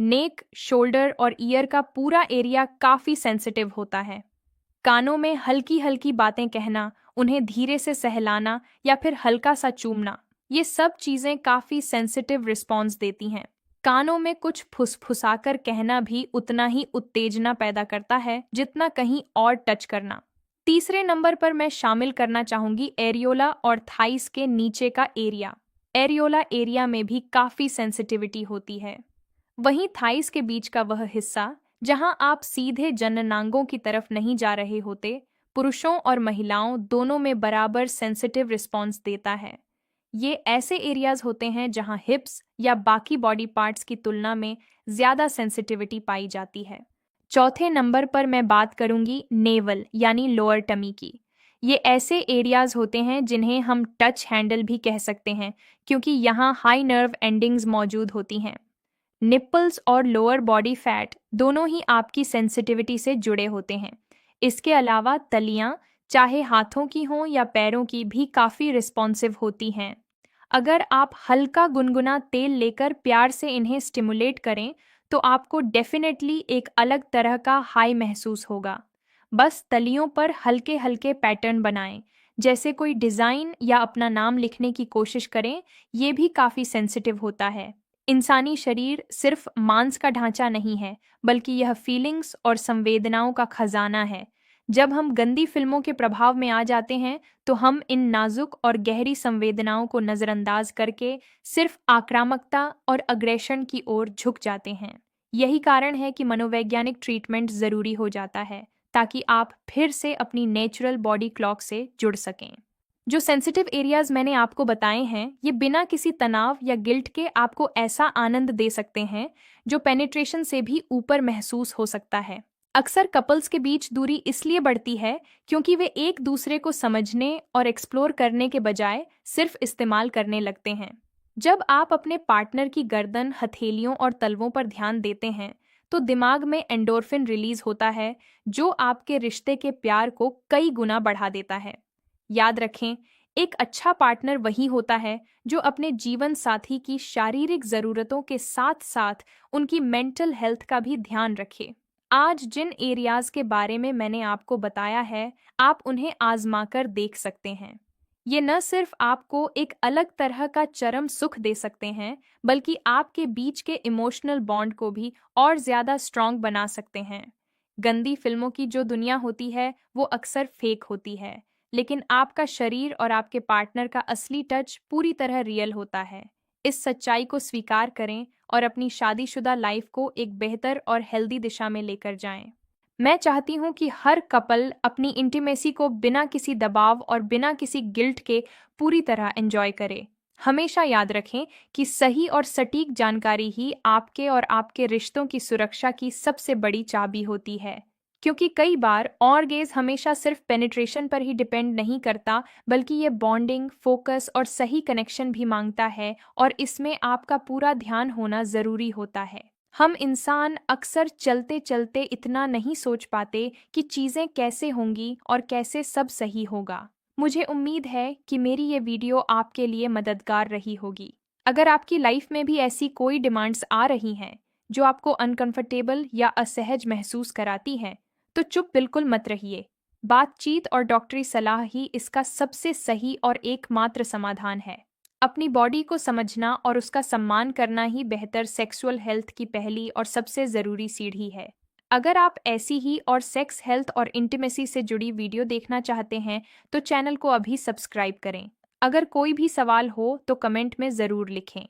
नेक, shoulder और year का पूरा एरिया काफी सेंसिटिव होता है। कानों में हल्की हल्की बातें कहना, उन्हें धीरे से सहलाना या फिर हल्का सा चूमना, ये सब चीजें काफी सेंसिटिव रिस्पॉन्स देती हैं। कानों में कुछ फुसफुसाकर कहना भी उतना ही उत्तेजना पैदा करता है जितना कहीं और टच करना। तीसरे नंबर पर मैं शामिल करना चाहूंगी एरियोला और थाइस के नीचे का एरिया। एरियोला एरिया में भी काफी सेंसिटिविटी होती है। वहीं थाइस के बीच का वह हिस्सा जहां आप सीधे जननांगों की तरफ नहीं जा रहे होते, पुरुषों और महिलाओं दोनों में बराबर सेंसिटिव रिस्पॉन्स देता है। ये ऐसे एरियाज होते हैं जहां हिप्स या बाकी बॉडी पार्ट्स की तुलना में ज्यादा सेंसिटिविटी पाई जाती है। चौथे नंबर पर मैं बात करूंगी नेवल यानी लोअर टमी की। ये ऐसे एरियाज होते हैं जिन्हें हम टच हैंडल भी कह सकते हैं, क्योंकि यहाँ हाई नर्व एंडिंग्स मौजूद होती हैं। निप्पल्स और लोअर बॉडी फैट दोनों ही आपकी सेंसिटिविटी से जुड़े होते हैं। इसके अलावा तलियां, चाहे हाथों की हों या पैरों की, भी काफ़ी रिस्पॉन्सिव होती हैं। अगर आप हल्का गुनगुना तेल लेकर प्यार से इन्हें स्टिमुलेट करें तो आपको डेफिनेटली एक अलग तरह का हाई महसूस होगा। बस तलियों पर हल्के हल्के पैटर्न बनाएं, जैसे कोई डिज़ाइन या अपना नाम लिखने की कोशिश करें, ये भी काफ़ी सेंसिटिव होता है। इंसानी शरीर सिर्फ मांस का ढांचा नहीं है, बल्कि यह फीलिंग्स और संवेदनाओं का खजाना है। जब हम गंदी फिल्मों के प्रभाव में आ जाते हैं तो हम इन नाजुक और गहरी संवेदनाओं को नज़रअंदाज करके सिर्फ आक्रामकता और अग्रेशन की ओर झुक जाते हैं। यही कारण है कि मनोवैज्ञानिक ट्रीटमेंट ज़रूरी हो जाता है, ताकि आप फिर से अपनी नेचुरल बॉडी क्लॉक से जुड़ सकें। जो सेंसिटिव एरियाज मैंने आपको बताए हैं, ये बिना किसी तनाव या गिल्ट के आपको ऐसा आनंद दे सकते हैं जो पेनिट्रेशन से भी ऊपर महसूस हो सकता है। अक्सर कपल्स के बीच दूरी इसलिए बढ़ती है क्योंकि वे एक दूसरे को समझने और एक्सप्लोर करने के बजाय सिर्फ इस्तेमाल करने लगते हैं। जब आप अपने पार्टनर की गर्दन, हथेलियों और तलवों पर ध्यान देते हैं तो दिमाग में एंडोर्फिन रिलीज होता है, जो आपके रिश्ते के प्यार को कई गुना बढ़ा देता है। याद रखें, एक अच्छा पार्टनर वही होता है जो अपने जीवन साथी की शारीरिक ज़रूरतों के साथ साथ उनकी मेंटल हेल्थ का भी ध्यान रखे। आज जिन एरियाज के बारे में मैंने आपको बताया है, आप उन्हें आजमा कर देख सकते हैं। ये न सिर्फ आपको एक अलग तरह का चरम सुख दे सकते हैं, बल्कि आपके बीच के इमोशनल बॉन्ड को भी और ज़्यादा स्ट्रॉन्ग बना सकते हैं। गंदी फिल्मों की जो दुनिया होती है वो अक्सर फेक होती है, लेकिन आपका शरीर और आपके पार्टनर का असली टच पूरी तरह रियल होता है। इस सच्चाई को स्वीकार करें और अपनी शादीशुदा लाइफ को एक बेहतर और हेल्दी दिशा में लेकर जाएं। मैं चाहती हूँ कि हर कपल अपनी इंटीमेसी को बिना किसी दबाव और बिना किसी गिल्ट के पूरी तरह एंजॉय करे। हमेशा याद रखें कि सही और सटीक जानकारी ही आपके और आपके रिश्तों की सुरक्षा की सबसे बड़ी चाबी होती है। क्योंकि कई बार ऑर्गेज हमेशा सिर्फ पेनिट्रेशन पर ही डिपेंड नहीं करता, बल्कि ये बॉन्डिंग, फोकस और सही कनेक्शन भी मांगता है, और इसमें आपका पूरा ध्यान होना ज़रूरी होता है। हम इंसान अक्सर चलते चलते इतना नहीं सोच पाते कि चीज़ें कैसे होंगी और कैसे सब सही होगा। मुझे उम्मीद है कि मेरी ये वीडियो आपके लिए मददगार रही होगी। अगर आपकी लाइफ में भी ऐसी कोई डिमांड्स आ रही हैं जो आपको अनकंफर्टेबल या असहज महसूस कराती हैं, तो चुप बिल्कुल मत रहिए। बातचीत और डॉक्टरी सलाह ही इसका सबसे सही और एकमात्र समाधान है। अपनी बॉडी को समझना और उसका सम्मान करना ही बेहतर सेक्सुअल हेल्थ की पहली और सबसे ज़रूरी सीढ़ी है। अगर आप ऐसी ही और सेक्स हेल्थ और इंटीमेसी से जुड़ी वीडियो देखना चाहते हैं तो चैनल को अभी सब्सक्राइब करें। अगर कोई भी सवाल हो तो कमेंट में ज़रूर लिखें।